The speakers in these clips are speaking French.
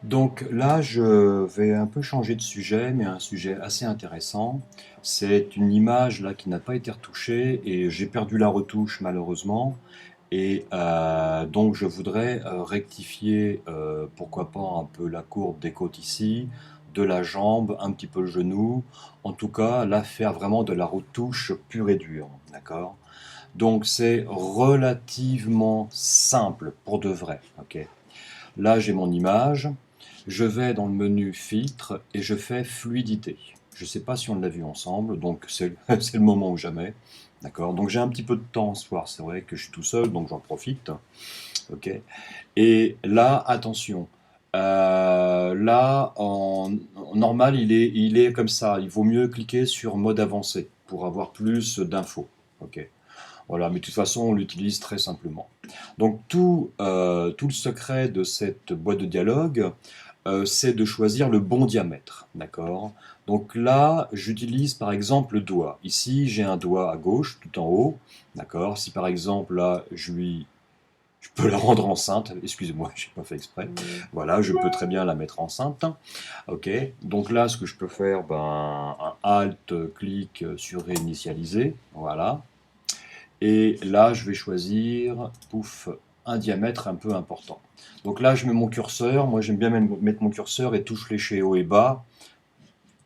Donc là, je vais un peu changer de sujet, mais un sujet assez intéressant. C'est une image là qui n'a pas été retouchée et j'ai perdu la retouche malheureusement. Et donc je voudrais rectifier, pourquoi pas un peu la courbe des côtes ici, de la jambe, un petit peu le genou. En tout cas, là faire vraiment de la retouche pure et dure, d'accord? Donc c'est relativement simple pour de vrai, ok? Là, j'ai mon image. Je vais dans le menu filtre et je fais fluidité. Je ne sais pas si on l'a vu ensemble, donc c'est c'est le moment ou jamais. D'accord. Donc j'ai un petit peu de temps ce soir, c'est vrai que je suis tout seul, donc j'en profite. Ok. Et là, attention. Là, en normal, il est comme ça. Il vaut mieux cliquer sur mode avancé pour avoir plus d'infos. Ok. Voilà, mais de toute façon, on l'utilise très simplement. Donc tout le secret de cette boîte de dialogue, c'est de choisir le bon diamètre, d'accord? Donc là, j'utilise par exemple le doigt. Ici, j'ai un doigt à gauche, tout en haut, d'accord? Si par exemple là, je peux la rendre enceinte, excusez-moi, je n'ai pas fait exprès. Voilà, je peux très bien la mettre enceinte. Ok, donc là, ce que je peux faire, ben, un Alt, clic sur réinitialiser, voilà. Et là, je vais choisir, pouf, un diamètre un peu important. Donc là, je mets mon curseur. Moi, j'aime bien mettre mon curseur et touche fléché haut et bas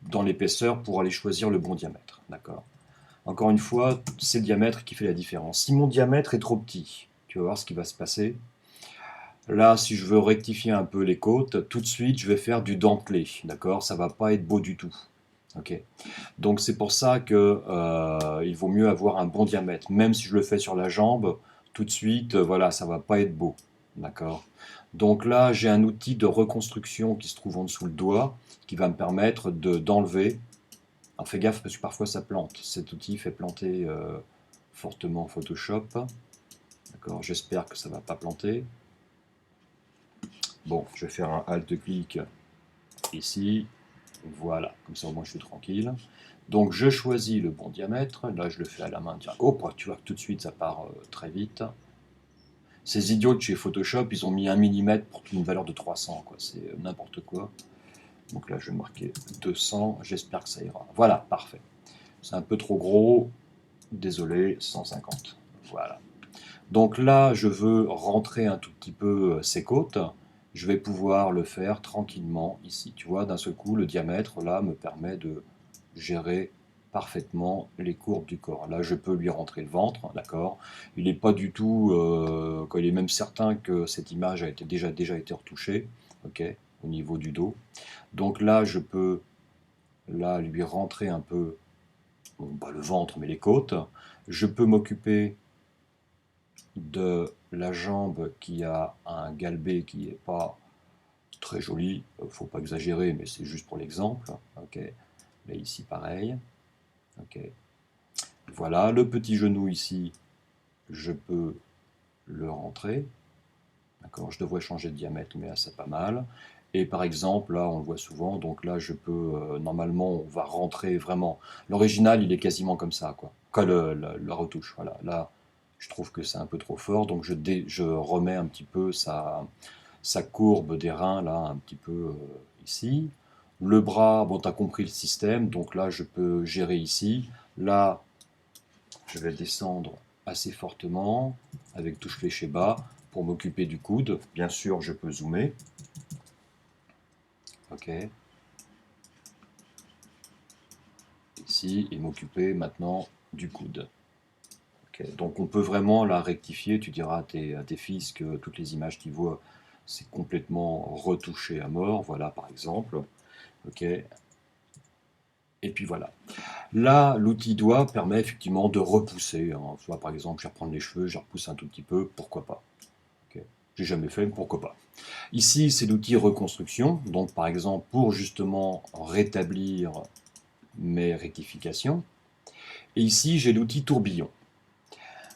dans l'épaisseur pour aller choisir le bon diamètre. D'accord. Encore une fois, c'est le diamètre qui fait la différence. Si mon diamètre est trop petit, tu vas voir ce qui va se passer. Là, si je veux rectifier un peu les côtes, tout de suite, je vais faire du dentelé. D'accord. Ça va pas être beau du tout. Ok. Donc c'est pour ça que il vaut mieux avoir un bon diamètre. Même si je le fais sur la jambe, tout de suite, voilà, ça va pas être beau. D'accord. Donc là, j'ai un outil de reconstruction qui se trouve en dessous le doigt, qui va me permettre d'enlever. Alors fais gaffe parce que parfois ça plante. Cet outil fait planter fortement Photoshop. D'accord. J'espère que ça va pas planter. Bon, je vais faire un alt-clic ici. Voilà, comme ça au moins je suis tranquille. Donc je choisis le bon diamètre, là je le fais à la main direct. Oh, tu vois que tout de suite ça part très vite. Ces idiots de chez Photoshop, ils ont mis 1 mm pour une valeur de 300, quoi. C'est n'importe quoi. Donc là je vais marquer 200, j'espère que ça ira. Voilà, parfait. C'est un peu trop gros, désolé, 150. Voilà. Donc là je veux rentrer un tout petit peu ces côtes. Je vais pouvoir le faire tranquillement ici. Tu vois, d'un seul coup, le diamètre là me permet de gérer parfaitement les courbes du corps. Là, je peux lui rentrer le ventre, d'accord. Il n'est pas du tout, il est même certain que cette image a été déjà été retouchée, ok, au niveau du dos. Donc là, je peux là lui rentrer un peu, bon, pas le ventre, mais les côtes. Je peux m'occuper de la jambe qui a un galbé qui n'est pas très joli. Faut pas exagérer, mais c'est juste pour l'exemple, ok. Là ici, pareil. Ok. Voilà, le petit genou ici, je peux le rentrer. D'accord, je devrais changer de diamètre, mais là, c'est pas mal. Et par exemple, là, on le voit souvent, donc là, je peux, normalement, on va rentrer vraiment. L'original, il est quasiment comme ça, quoi. Quand la retouche, voilà. Là, je trouve que c'est un peu trop fort, donc je remets un petit peu sa courbe des reins, là, un petit peu ici. Le bras, bon, tu as compris le système, donc là, je peux gérer ici. Là, je vais descendre assez fortement avec touche fléchée bas pour m'occuper du coude. Bien sûr, je peux zoomer. Ok. Ici, et m'occuper maintenant du coude. Okay. Donc on peut vraiment la rectifier. Tu diras à tes fils que toutes les images qu'ils voient, c'est complètement retouché à mort. Voilà, par exemple. Ok. Et puis voilà. Là, l'outil doigt permet effectivement de repousser, hein. Soit par exemple, je vais reprendre les cheveux, je repousse un tout petit peu, pourquoi pas. Okay. J'ai jamais fait, mais pourquoi pas. Ici, c'est l'outil reconstruction. Donc, par exemple, pour justement rétablir mes rectifications. Et ici, j'ai l'outil tourbillon.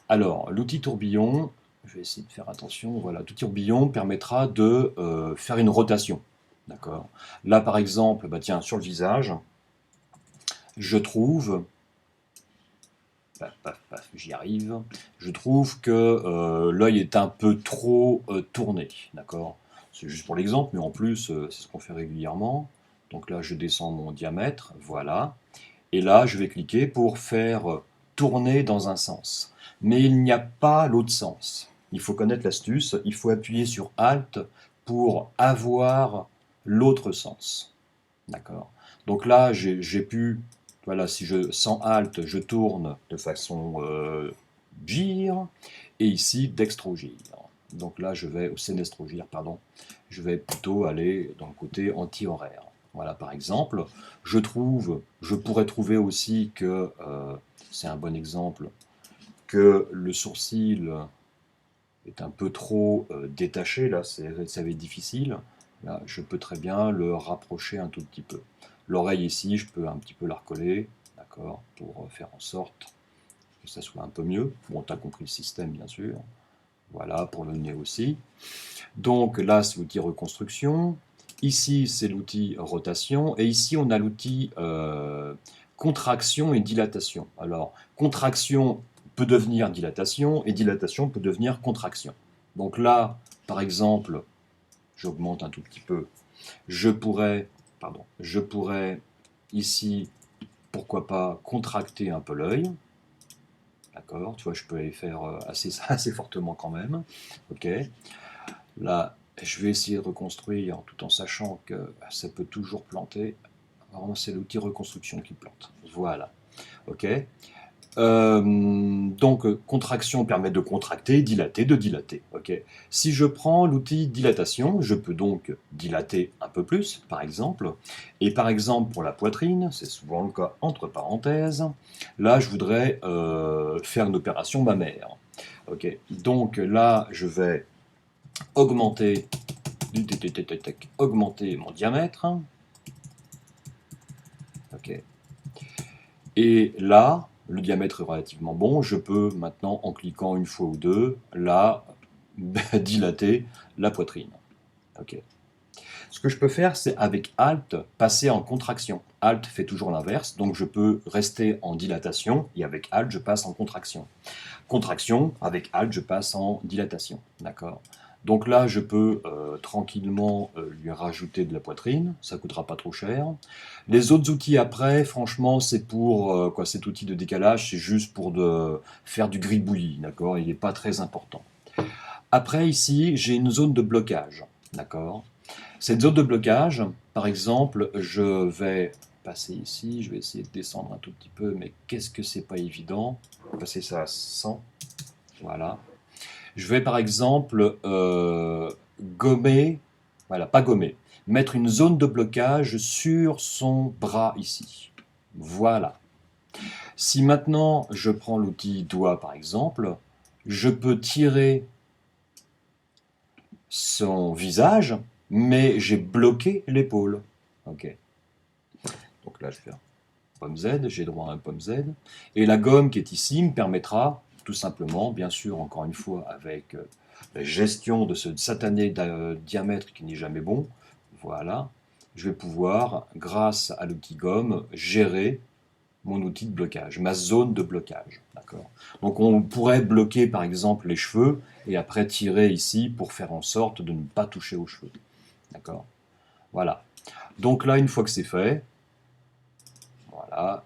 Alors, l'outil tourbillon, je vais essayer de faire attention. Voilà, l'outil tourbillon permettra de faire une rotation. D'accord. Là, par exemple, bah, tiens, sur le visage, je trouve, paf, paf, paf, j'y arrive, je trouve que l'œil est un peu trop tourné. D'accord. C'est juste pour l'exemple, mais en plus, c'est ce qu'on fait régulièrement. Donc là, je descends mon diamètre, voilà. Et là, je vais cliquer pour faire tourner dans un sens. Mais il n'y a pas l'autre sens. Il faut connaître l'astuce, il faut appuyer sur Alt pour avoir l'autre sens. D'accord. Donc là, j'ai pu, voilà, si je sens Alt, je tourne de façon gire, et ici dextro-gire. Donc là, je vais, au sénestro-gire, pardon, je vais plutôt aller dans le côté anti-horaire. Voilà, par exemple, je pourrais trouver aussi que, c'est un bon exemple, que le sourcil est un peu trop détaché, là, ça va être difficile. Là, je peux très bien le rapprocher un tout petit peu. L'oreille ici, je peux un petit peu la recoller, d'accord, pour faire en sorte que ça soit un peu mieux. Bon, tu as compris le système, bien sûr. Voilà, pour le nez aussi. Donc là, c'est l'outil reconstruction. Ici, c'est l'outil rotation. Et ici, on a l'outil contraction et dilatation. Alors, contraction peut devenir dilatation et dilatation peut devenir contraction. Donc là, par exemple, j'augmente un tout petit peu. Je pourrais ici, pourquoi pas, contracter un peu l'œil. D'accord, tu vois, je peux aller faire assez fortement quand même. Ok. Là, je vais essayer de reconstruire tout en sachant que ça peut toujours planter. Vraiment, c'est l'outil reconstruction qui plante. Voilà. Ok. Donc, contraction permet de contracter, dilater, de dilater. Ok. Si je prends l'outil dilatation, je peux donc dilater un peu plus, par exemple. Et par exemple, pour la poitrine, c'est souvent le cas entre parenthèses, là, je voudrais faire une opération mammaire. Ok. Donc là, je vais augmenter, augmenter mon diamètre. Ok. Et là, le diamètre est relativement bon. Je peux maintenant, en cliquant une fois ou deux, là, dilater la poitrine. Ok. Ce que je peux faire, c'est avec Alt, passer en contraction. Alt fait toujours l'inverse, donc je peux rester en dilatation, et avec Alt, je passe en contraction. Contraction, avec Alt, je passe en dilatation. D'accord. Donc là, je peux tranquillement lui rajouter de la poitrine, ça ne coûtera pas trop cher. Les autres outils après, franchement, c'est pour quoi, cet outil de décalage, c'est juste pour faire du gribouillis, d'accord. Il n'est pas très important. Après, ici, j'ai une zone de blocage, d'accord. Cette zone de blocage, par exemple, je vais passer ici, je vais essayer de descendre un tout petit peu, mais qu'est-ce que c'est pas évident. On va passer ça à 100, voilà. Je vais par exemple gommer, voilà, pas gommer, mettre une zone de blocage sur son bras ici. Voilà. Si maintenant je prends l'outil doigt par exemple, je peux tirer son visage, mais j'ai bloqué l'épaule. Ok. Donc là je fais un pomme Z, j'ai droit à un pomme Z. Et la gomme qui est ici me permettra tout simplement, bien sûr, encore une fois, avec la gestion de ce satané diamètre qui n'est jamais bon, voilà, je vais pouvoir, grâce à l'outil gomme, gérer mon outil de blocage, ma zone de blocage. D'accord. Donc on pourrait bloquer par exemple les cheveux et après tirer ici pour faire en sorte de ne pas toucher aux cheveux. D'accord. Voilà. Donc là, une fois que c'est fait, voilà.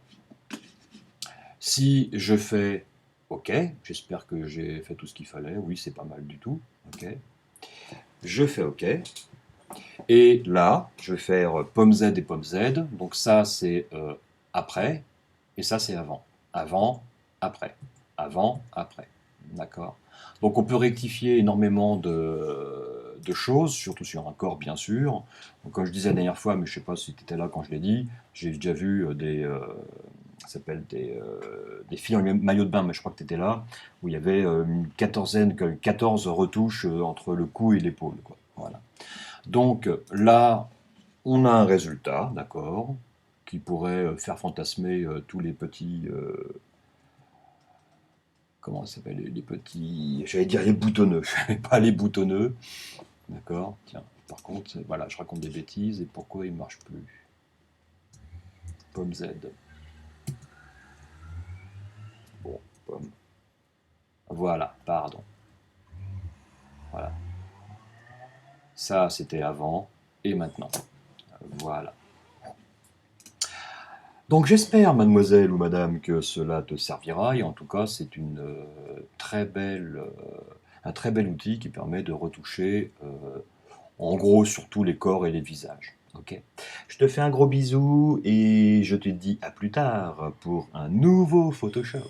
Si je fais OK, j'espère que j'ai fait tout ce qu'il fallait. Oui, c'est pas mal du tout. OK. Je fais OK. Et là, je vais faire pomme Z et pomme Z. Donc ça, c'est après. Et ça, c'est avant. Avant, après. Avant, après. D'accord. Donc on peut rectifier énormément de choses, surtout sur un corps, bien sûr. Donc, comme je disais la dernière fois, mais je ne sais pas si tu étais là quand je l'ai dit, j'ai déjà vu ça s'appelle des filles en maillot de bain, mais je crois que tu étais là, où il y avait une 14 retouches entre le cou et l'épaule. Voilà. Donc là, on a un résultat, d'accord, qui pourrait faire fantasmer tous les petits. Comment ça s'appelle les petits. J'allais dire les boutonneux, mais pas les boutonneux. D'accord. Tiens, par contre, voilà, je raconte des bêtises et pourquoi il ne marche plus. Pomme Z. Bon, pomme. Voilà, pardon. Voilà. Ça, c'était avant et maintenant. Voilà. Donc j'espère, mademoiselle ou madame, que cela te servira, et en tout cas, c'est un très bel outil qui permet de retoucher, en gros, surtout les corps et les visages. Ok. Je te fais un gros bisou et je te dis à plus tard pour un nouveau Photoshop.